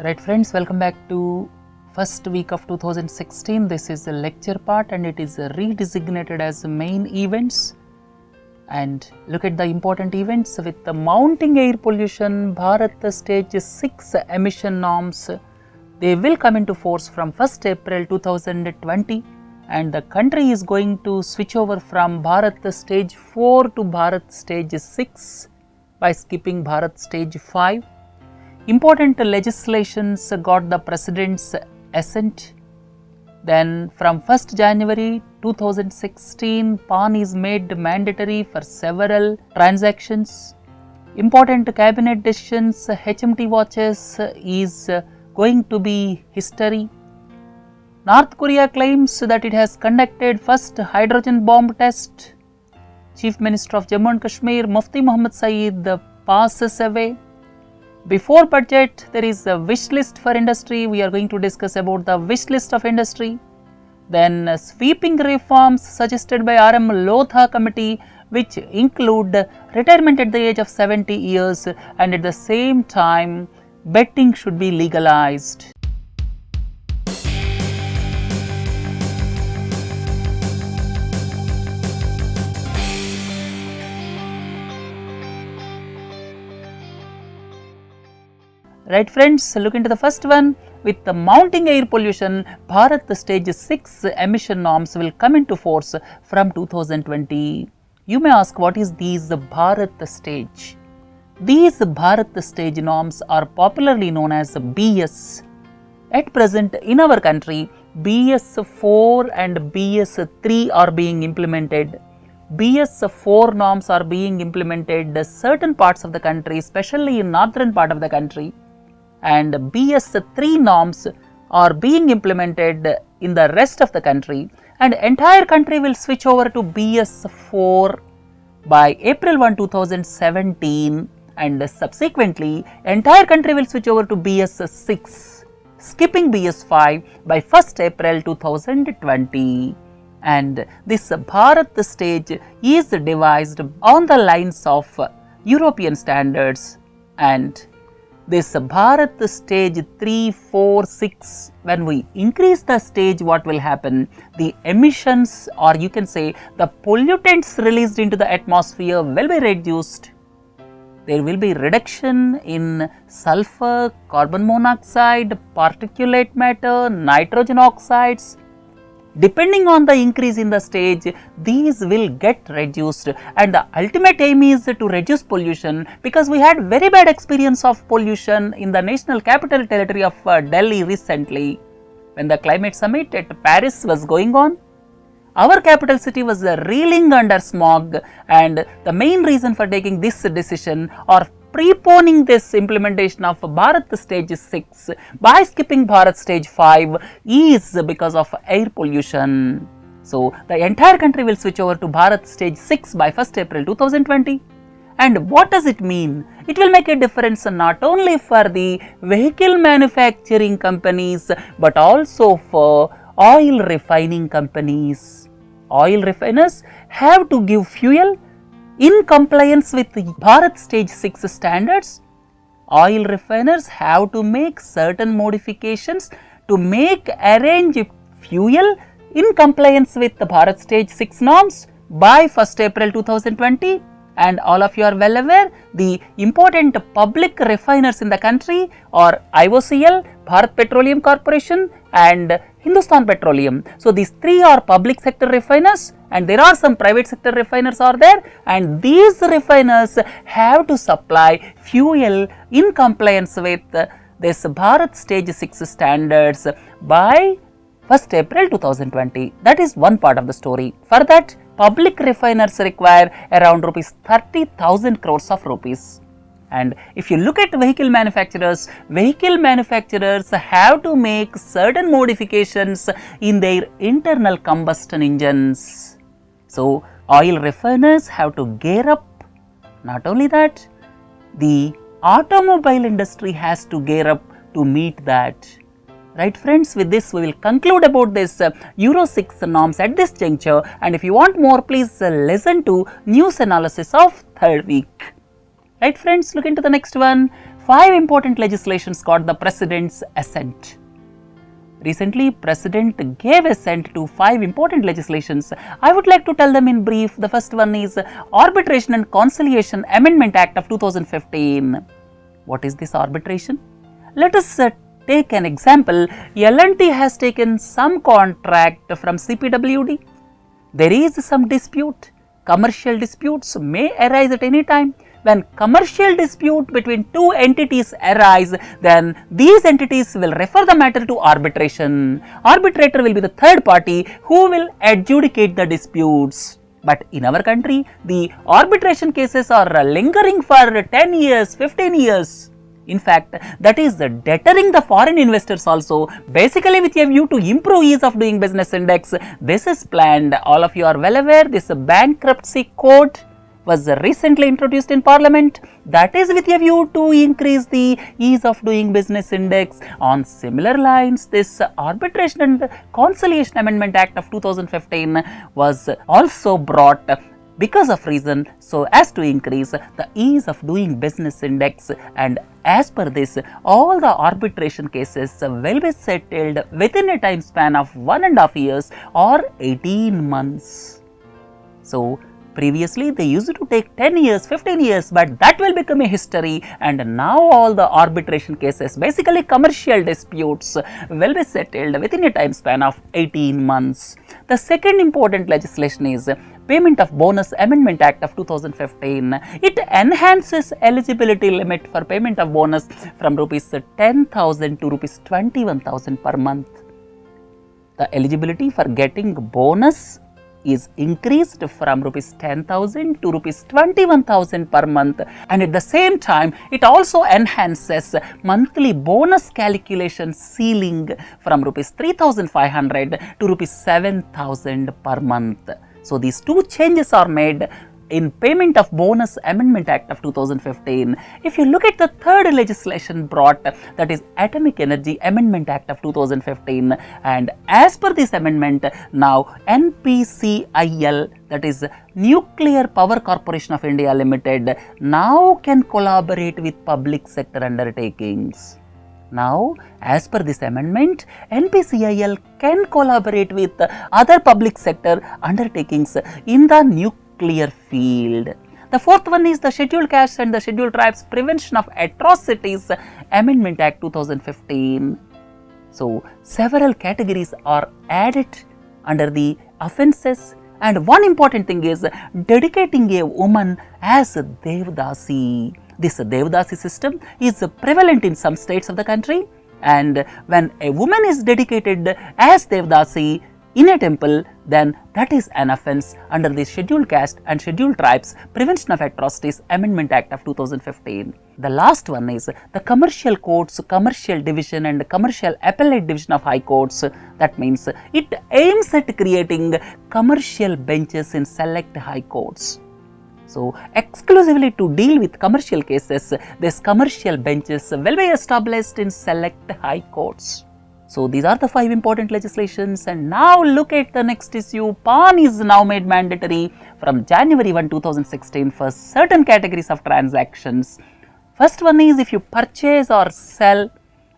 Right friends, welcome back to first week of 2016. This is the lecture part and it is redesignated as main events. And look at the important events. With the mounting air pollution, Bharat stage 6 emission norms, they will come into force from 1st April 2020 and the country is going to switch over from Bharat stage 4 to Bharat stage 6 by skipping Bharat stage 5. Important legislations got the President's assent. Then from 1st January 2016, PAN is made mandatory for several transactions. Important cabinet decisions, HMT watches is going to be history. North Korea claims that it has conducted first hydrogen bomb test. Chief Minister of Jammu and Kashmir, Mufti Mohammad Sayeed, passes away. Before budget, there is a wish list for industry. We are going to discuss about the wish list of industry. Then sweeping reforms suggested by RM Lodha committee, which include retirement at the age of 70 years and at the same time betting should be legalized. Right friends, look into the first one. With the mounting air pollution, Bharat stage 6 emission norms will come into force from 2020. You may ask, what is these Bharat stage? These Bharat stage norms are popularly known as BS. At present in our country, BS 4 and BS 3 are being implemented. BS 4 norms are being implemented in certain parts of the country, especially in northern part of the country. And BS 3 norms are being implemented in the rest of the country, and entire country will switch over to BS 4 by April 1, 2017, and subsequently entire country will switch over to BS 6, skipping BS 5 by 1st April 2020. And this Bharat stage is devised on the lines of European standards, and this Bharat stage 3, 4, 6, when we increase the stage, what will happen? The emissions, or you can say the pollutants released into the atmosphere will be reduced. There will be reduction in sulfur, carbon monoxide, particulate matter, nitrogen oxides. Depending on the increase in the stage, these will get reduced, and the ultimate aim is to reduce pollution, because we had very bad experience of pollution in the National Capital Territory of Delhi recently. When the climate summit at Paris was going on, our capital city was reeling under smog, and the main reason for taking this decision or preponing this implementation of Bharat stage 6 by skipping Bharat stage 5 is because of air pollution. So the entire country will switch over to Bharat stage 6 by 1st April 2020. And what does it mean? It will make a difference not only for the vehicle manufacturing companies but also for oil refining companies. Oil refiners have to give fuel in compliance with Bharat stage 6 standards. Oil refiners have to make certain modifications to arrange fuel in compliance with the Bharat stage 6 norms by 1st April 2020. And all of you are well aware, the important public refiners in the country are IOCL, Bharat Petroleum Corporation and Hindustan Petroleum. So these three are public sector refiners, and there are some private sector refiners are there, and these refiners have to supply fuel in compliance with this Bharat stage 6 standards by 1st April 2020. That is one part of the story. For that, public refiners require around rupees 30,000 crores of rupees. And if you look at vehicle manufacturers have to make certain modifications in their internal combustion engines. So oil refiners have to gear up. Not only that, the automobile industry has to gear up to meet that. Right friends, with this we will conclude about this Euro 6 norms at this juncture, and if you want more, please listen to news analysis of third week. Right friends, look into the next one. 5 important legislations got the President's assent. Recently, President gave assent to 5 important legislations. I would like to tell them in brief. The first one is Arbitration and Conciliation Amendment Act of 2015. What is this arbitration? Let us take an example. L&T has taken some contract from CPWD. There is some dispute. Commercial disputes may arise at any time. When commercial dispute between two entities arise, then these entities will refer the matter to arbitration. Arbitrator will be the third party who will adjudicate the disputes. But in our country, the arbitration cases are lingering for 10 years, 15 years. In fact, that is deterring the foreign investors also, basically with a view to improve ease of doing business index. This is planned. All of you are well aware, this bankruptcy code was recently introduced in Parliament. That is with a view to increase the ease of doing business index. On similar lines, this Arbitration and Conciliation Amendment Act of 2015 was also brought because of reason so as to increase the ease of doing business index, and as per this, all the arbitration cases will be settled within a time span of 1.5 years or 18 months. So, previously, they used to take 10 years, 15 years, but that will become a history, and now all the arbitration cases, basically commercial disputes, will be settled within a time span of 18 months. The second important legislation is Payment of Bonus Amendment Act of 2015. It enhances eligibility limit for payment of bonus from Rs 10,000 to Rs 21,000 per month. The eligibility for getting bonus is increased from Rs 10,000 to Rs 21,000 per month, and at the same time it also enhances monthly bonus calculation ceiling from Rs 3,500 to Rs 7,000 per month. So, these two changes are made in Payment of Bonus Amendment Act of 2015. If you look at the third legislation brought, that is Atomic Energy Amendment Act of 2015, and as per this amendment, now NPCIL, that is Nuclear Power Corporation of India Limited, now can collaborate with public sector undertakings. Now, as per this amendment, NPCIL can collaborate with other public sector undertakings in the nuclear field. The fourth one is the Scheduled Castes and the Scheduled Tribes Prevention of Atrocities Amendment Act 2015. So, several categories are added under the offences, and one important thing is dedicating a woman as a Devdasi. This Devdasi system is prevalent in some states of the country, and when a woman is dedicated as Devdasi in a temple, then that is an offence under the Scheduled Caste and Scheduled Tribes Prevention of Atrocities Amendment Act of 2015. The last one is the Commercial Courts, Commercial Division and Commercial Appellate Division of High Courts. That means it aims at creating commercial benches in select high courts. So, exclusively to deal with commercial cases, these commercial benches will be established in select high courts. So, these are the 5 important legislations, and now look at the next issue. PAN is now made mandatory from January 1, 2016 for certain categories of transactions. First one is if you purchase or sell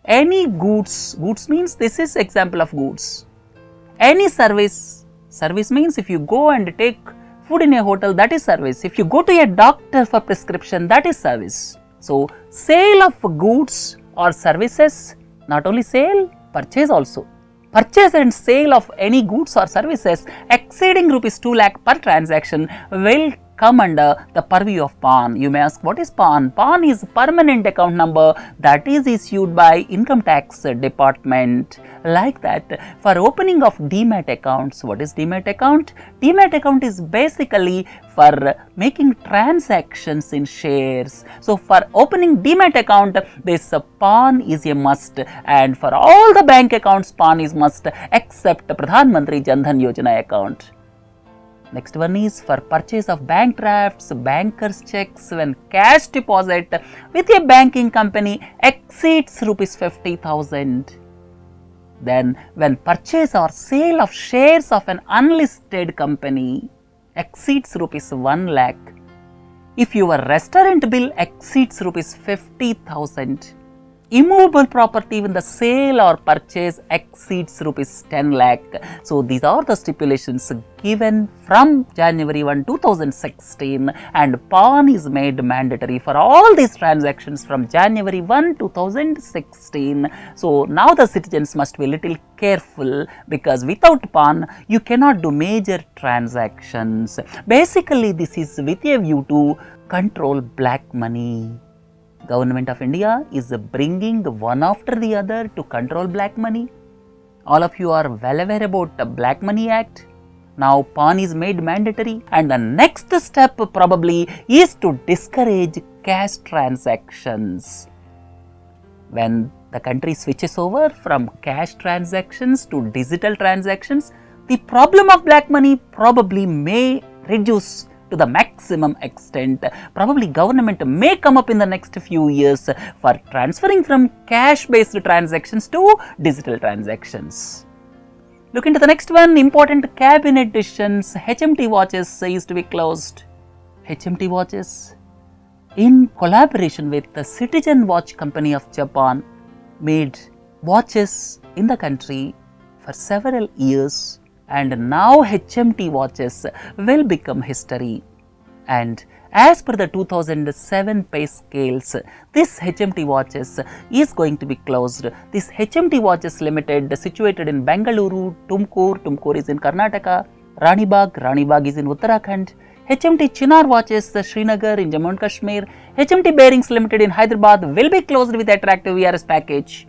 any goods, goods means this is example of goods. Any service, service means if you go and take food in a hotel, that is service. If you go to a doctor for prescription, that is service. So, sale of goods or services, not only sale, purchase also. Purchase and sale of any goods or services exceeding Rs 2 lakh per transaction will come under the purview of PAN. You may ask, what is PAN? PAN is permanent account number that is issued by Income Tax Department. Like that, for opening of Demat accounts, what is Demat account? Demat account is basically for making transactions in shares. So, for opening Demat account, this PAN is a must, and for all the bank accounts, PAN is must except Pradhan Mantri Jan Dhan Yojana account. Next one is for purchase of bank drafts, bankers checks when cash deposit with a banking company exceeds Rs 50,000. Then when purchase or sale of shares of an unlisted company exceeds Rs 1 lakh. If your restaurant bill exceeds rupees 50,000, immovable property when the sale or purchase exceeds rupees 10 lakh. So, these are the stipulations given from January 1, 2016, and PAN is made mandatory for all these transactions from January 1, 2016. So, now the citizens must be little careful, because without PAN you cannot do major transactions. Basically, this is with a view to control black money. Government of India is bringing one after the other to control black money. All of you are well aware about the Black Money Act. Now PAN is made mandatory, and the next step probably is to discourage cash transactions. When the country switches over from cash transactions to digital transactions, the problem of black money probably may reduce to the maximum extent. Probably government may come up in the next few years for transferring from cash based transactions to digital transactions. Look into the next one. Important cabinet decisions. HMT watches is to be closed. HMT watches, in collaboration with the Citizen Watch Company of Japan, made watches in the country for several years, and now HMT watches will become history. And as per the 2007 pay scales, this HMT watches is going to be closed. This HMT watches limited, situated in Bengaluru, Tumkur is in Karnataka, Ranibagh is in Uttarakhand, HMT Chinar watches, Srinagar in Jammu and Kashmir, HMT Bearings Limited in Hyderabad will be closed with attractive VRS package.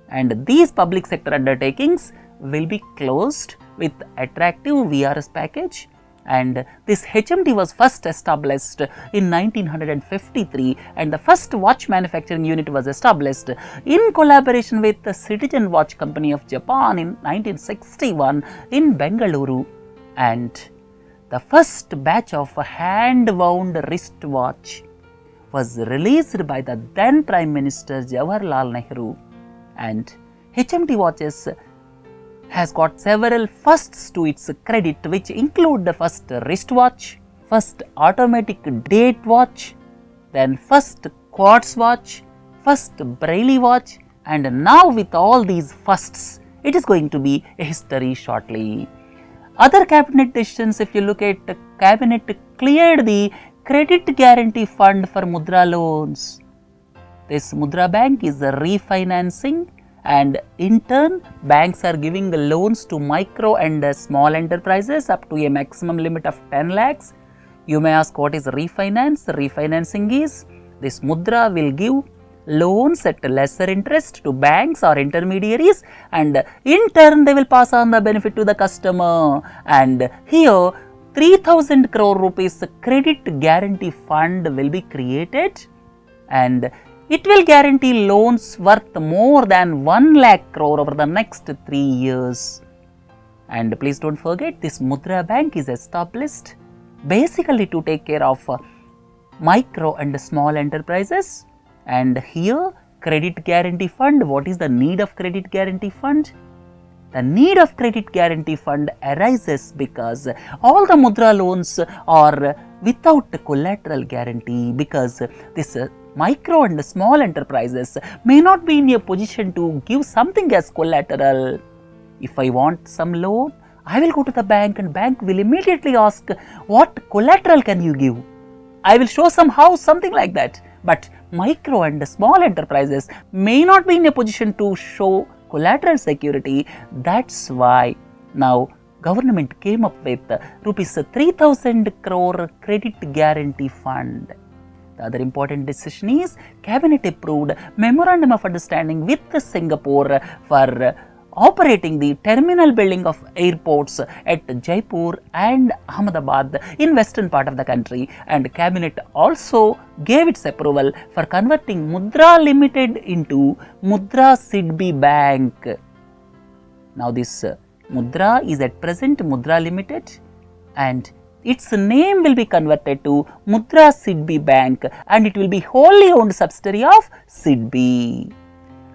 And these public sector undertakings will be closed with attractive VRS package. And this HMT was first established in 1953, and the first watch manufacturing unit was established in collaboration with the Citizen Watch Company of Japan in 1961 in Bengaluru. And the first batch of hand-wound wristwatch was released by the then Prime Minister Jawaharlal Nehru. And HMT watches has got several firsts to its credit, which include the first wristwatch, first automatic date watch, then first quartz watch, first braille watch, and now with all these firsts, it is going to be a history shortly. Other cabinet decisions, if you look at, cabinet cleared the credit guarantee fund for Mudra loans. This Mudra bank is refinancing, and in turn banks are giving loans to micro and small enterprises up to a maximum limit of 10 lakhs. You may ask, what is refinance? Refinancing is this Mudra will give loans at lesser interest to banks or intermediaries, and in turn they will pass on the benefit to the customer. And here 3000 crore rupees credit guarantee fund will be created, and it will guarantee loans worth more than 1 lakh crore over the next 3 years. And please don't forget, this Mudra bank is established basically to take care of micro and small enterprises. And here credit guarantee fund, what is the need of credit guarantee fund? The need of credit guarantee fund arises because all the Mudra loans are without collateral guarantee, because this micro and small enterprises may not be in a position to give something as collateral. If I want some loan, I will go to the bank, and bank will immediately ask, what collateral can you give? I will show some house, something like that. But micro and small enterprises may not be in a position to show collateral security. That's why now government came up with rupees 3000 crore credit guarantee fund. The other important decision is cabinet approved memorandum of understanding with Singapore for operating the terminal building of airports at Jaipur and Ahmedabad in western part of the country, and cabinet also gave its approval for converting Mudra Limited into Mudra Sidbi Bank. Now this Mudra is at present Mudra Limited, and its name will be converted to Mudra Sidbi Bank, and it will be wholly owned subsidiary of Sidbi.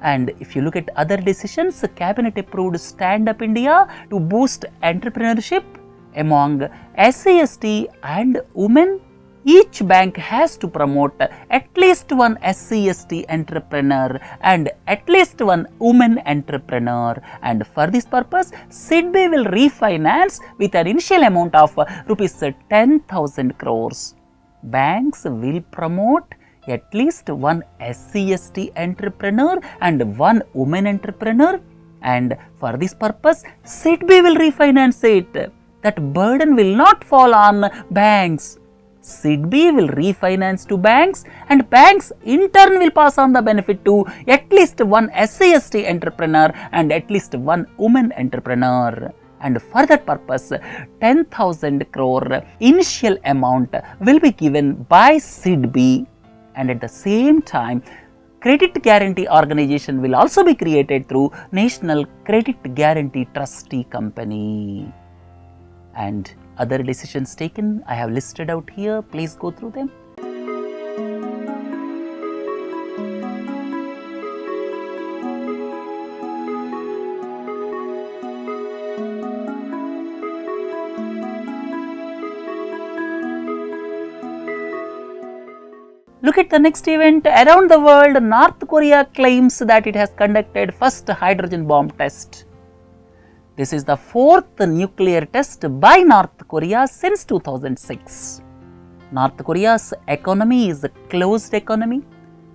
And if you look at other decisions, cabinet approved Stand Up India to boost entrepreneurship among SC/ST and women each bank has to promote at least one SC/ST entrepreneur and at least one woman entrepreneur, and for this purpose SIDBI will refinance with an initial amount of rupees 10,000 crores. Banks will promote at least one SC/ST entrepreneur and one woman entrepreneur, and for this purpose SIDBI will refinance it. That burden will not fall on banks. SIDBI will refinance to banks, and banks in turn will pass on the benefit to at least one SC/ST entrepreneur and at least one woman entrepreneur. And for that purpose 10,000 crore initial amount will be given by SIDBI, and at the same time credit guarantee organization will also be created through National Credit Guarantee Trustee Company. And other decisions taken I have listed out here, please go through them. Look at the next event. Around the world, North Korea claims that it has conducted first hydrogen bomb test. This is the fourth nuclear test by North Korea since 2006. North Korea's economy is a closed economy.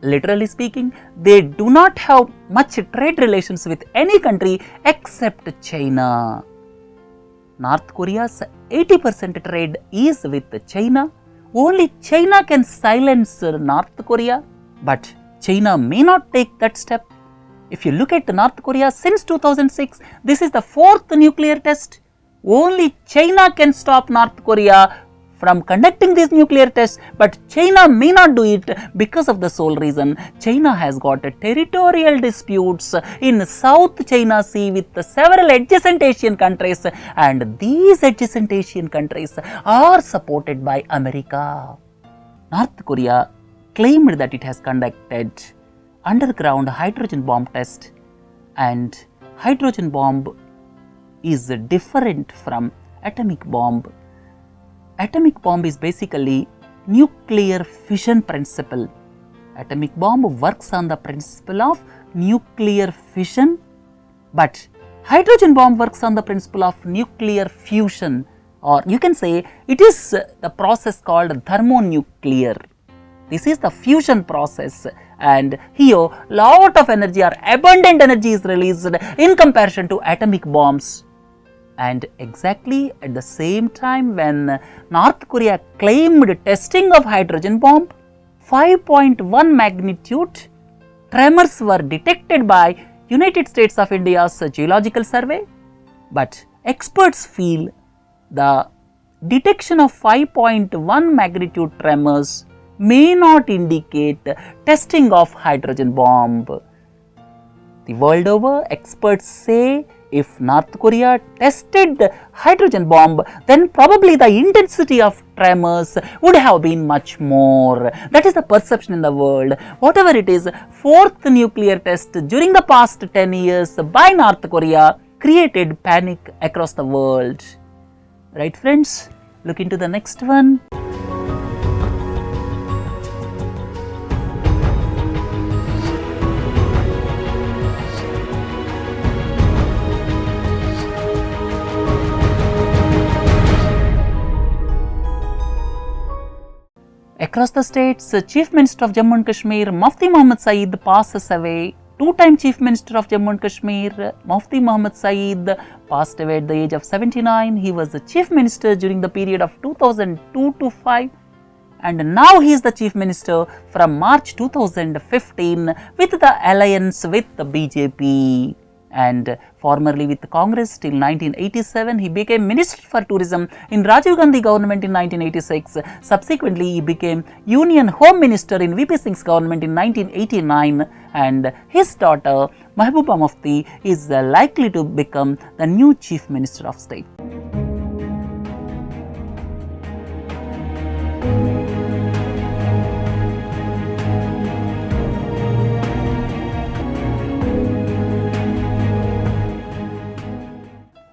Literally speaking, they do not have much trade relations with any country except China. North Korea's 80% trade is with China. Only China can silence North Korea, but China may not take that step. If you look at North Korea since 2006, this is the fourth nuclear test. Only China can stop North Korea from conducting these nuclear tests, but China may not do it because of the sole reason China has got territorial disputes in South China Sea with several adjacent Asian countries, and these adjacent Asian countries are supported by America. North Korea claimed that it has conducted underground hydrogen bomb test, and hydrogen bomb is different from atomic bomb. Atomic bomb is basically nuclear fission principle. Atomic bomb works on the principle of nuclear fission, but hydrogen bomb works on the principle of nuclear fusion, or you can say it is the process called thermonuclear. This is the fusion process, and here lot of energy or abundant energy is released in comparison to atomic bombs. And exactly at the same time when North Korea claimed testing of hydrogen bomb, 5.1 magnitude tremors were detected by United States of India's Geological Survey, but experts feel the detection of 5.1 magnitude tremors may not indicate testing of hydrogen bomb. The world over, experts say if North Korea tested hydrogen bomb, then probably the intensity of tremors would have been much more. That is the perception in the world. Whatever it is, fourth nuclear test during the past 10 years by North Korea created panic across the world. Right friends, look into the next one. Across the states, Chief Minister of Jammu and Kashmir, Mufti Mohammad Sayeed passes away. Two-time Chief Minister of Jammu and Kashmir, Mufti Mohammad Sayeed passed away at the age of 79. He was the Chief Minister during the period of 2002 to 5, and now he is the Chief Minister from March 2015 with the alliance with the BJP. And formerly with Congress till 1987, he became Minister for Tourism in Rajiv Gandhi government in 1986. Subsequently, he became Union Home Minister in VP Singh's government in 1989, and his daughter Mahbooba Mufti is likely to become the new Chief Minister of State.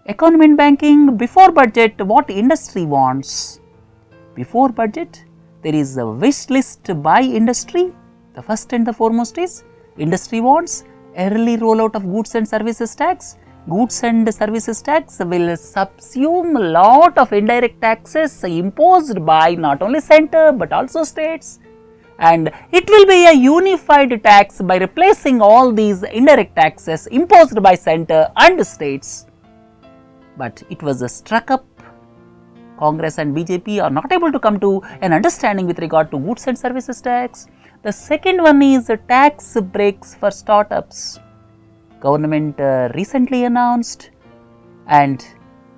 Economy and banking, before budget, what industry wants? Before budget, there is a wish list by industry. The first and the foremost is industry wants early rollout of goods and services tax. Goods and services tax will subsume a lot of indirect taxes imposed by not only center but also states, and it will be a unified tax by replacing all these indirect taxes imposed by center and states. But it was struck up. Congress and BJP are not able to come to an understanding with regard to goods and services tax. The second one is tax breaks for startups. Government recently announced, and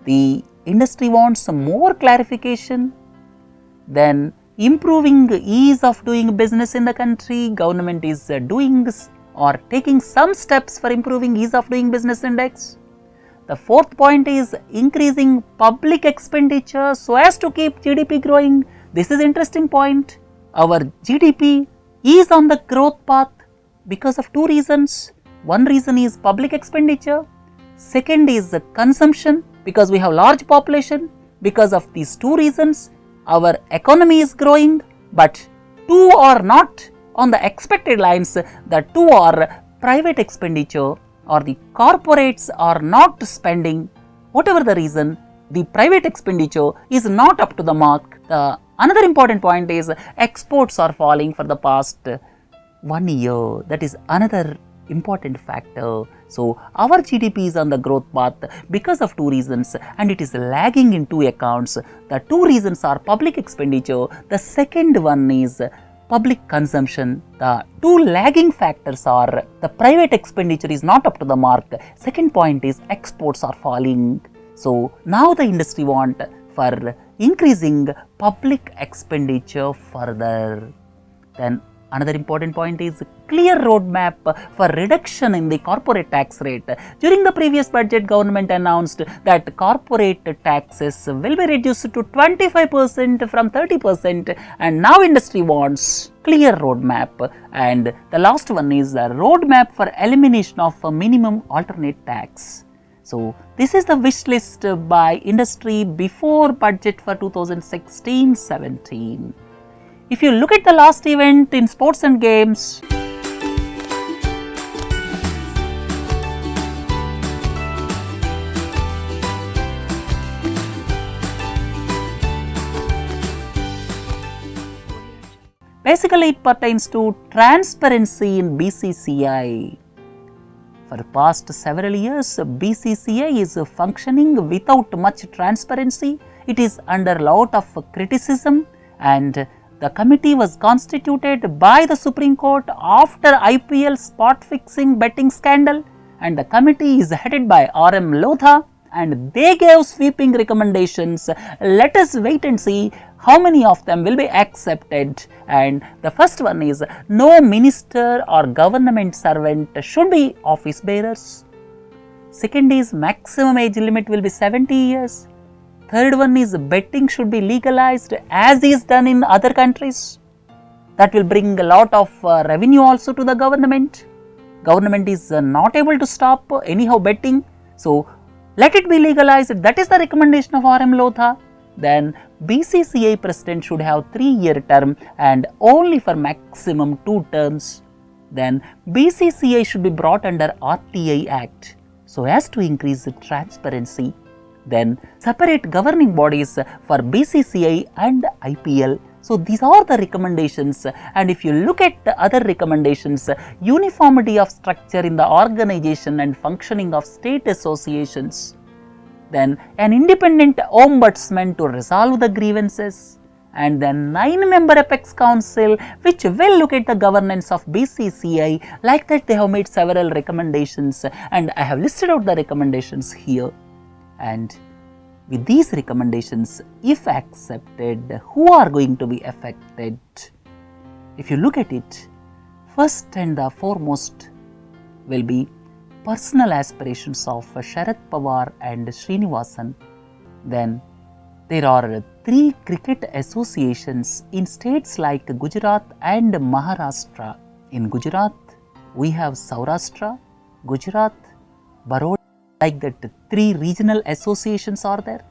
the industry wants some more clarification. Then improving ease of doing business in the country, government is doing or taking some steps for improving ease of doing business index. The fourth point is increasing public expenditure so as to keep GDP growing. This is interesting point. Our GDP is on the growth path because of two reasons. One reason is public expenditure. Second is consumption, because we have large population. Because of these two reasons, our economy is growing, but two are not on the expected lines. The two are private expenditure, or the corporates are not spending. Whatever the reason, the private expenditure is not up to the mark. Another important point is exports are falling for the past 1 year. That is another important factor. So our GDP is on the growth path because of two reasons, and it is lagging in two accounts. The two reasons are public expenditure. The second one is public consumption. The two lagging factors are the private expenditure is not up to the mark. Second point is exports are falling. So now the industry want for increasing public expenditure further. Then another important point is clear roadmap for reduction in the corporate tax rate. During the previous budget, government announced that corporate taxes will be reduced to 25% from 30%, and now industry wants clear roadmap. And the last one is a roadmap for elimination of a minimum alternate tax. So this is the wish list by industry before budget for 2016-17. If you look at the last event in sports and games, basically it pertains to transparency in BCCI. For the past several years, BCCI is functioning without much transparency. It is under a lot of criticism, and the committee was constituted by the Supreme Court after IPL spot fixing betting scandal, and the committee is headed by RM Lodha, and they gave sweeping recommendations. Let us wait and see how many of them will be accepted. And the first one is no minister or government servant should be office bearers. Second is maximum age limit will be 70 years. Third one is betting should be legalized as is done in other countries. That will bring a lot of revenue also to the government. Government is not able to stop anyhow betting. So let it be legalized. That is the recommendation of RM Lodha. Then BCCI president should have 3-year term and only for maximum 2 terms. Then BCCI should be brought under RTI Act so as to increase the transparency. Then separate governing bodies for BCCI and IPL. So these are the recommendations, and if you look at the other recommendations, uniformity of structure in the organization and functioning of state associations, then an independent ombudsman to resolve the grievances, and then 9-member Apex Council which will look at the governance of BCCI. Like that they have made several recommendations, and I have listed out the recommendations here. And with these recommendations, if accepted, who are going to be affected? If you look at it, first and the foremost will be personal aspirations of Sharad Pawar and Srinivasan. Then there are 3 cricket associations in states like Gujarat and Maharashtra. In Gujarat, we have Saurashtra, Gujarat, Baroda. Like that 3 regional associations are there.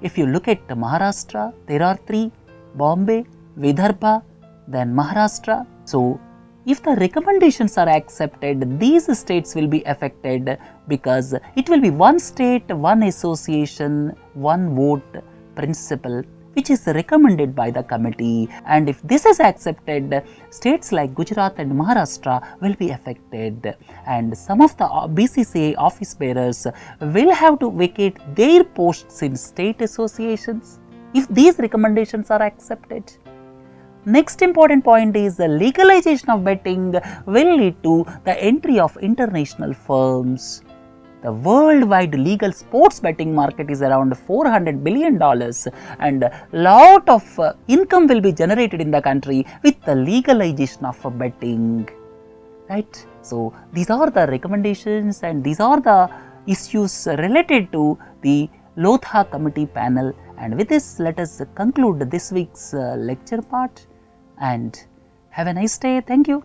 If you look at Maharashtra, there are 3, Bombay, Vidarbha, then Maharashtra. So, if the recommendations are accepted, these states will be affected because it will be one state, one association, one vote principle which is recommended by the committee, and if this is accepted, states like Gujarat and Maharashtra will be affected, and some of the BCCI office bearers will have to vacate their posts in state associations if these recommendations are accepted. Next important point is the legalization of betting will lead to the entry of international firms. The worldwide legal sports betting market is around $400 billion, and a lot of income will be generated in the country with the legalization of betting. Right? So, these are the recommendations and these are the issues related to the Lodha committee panel, and with this let us conclude this week's lecture part and have a nice day. Thank you.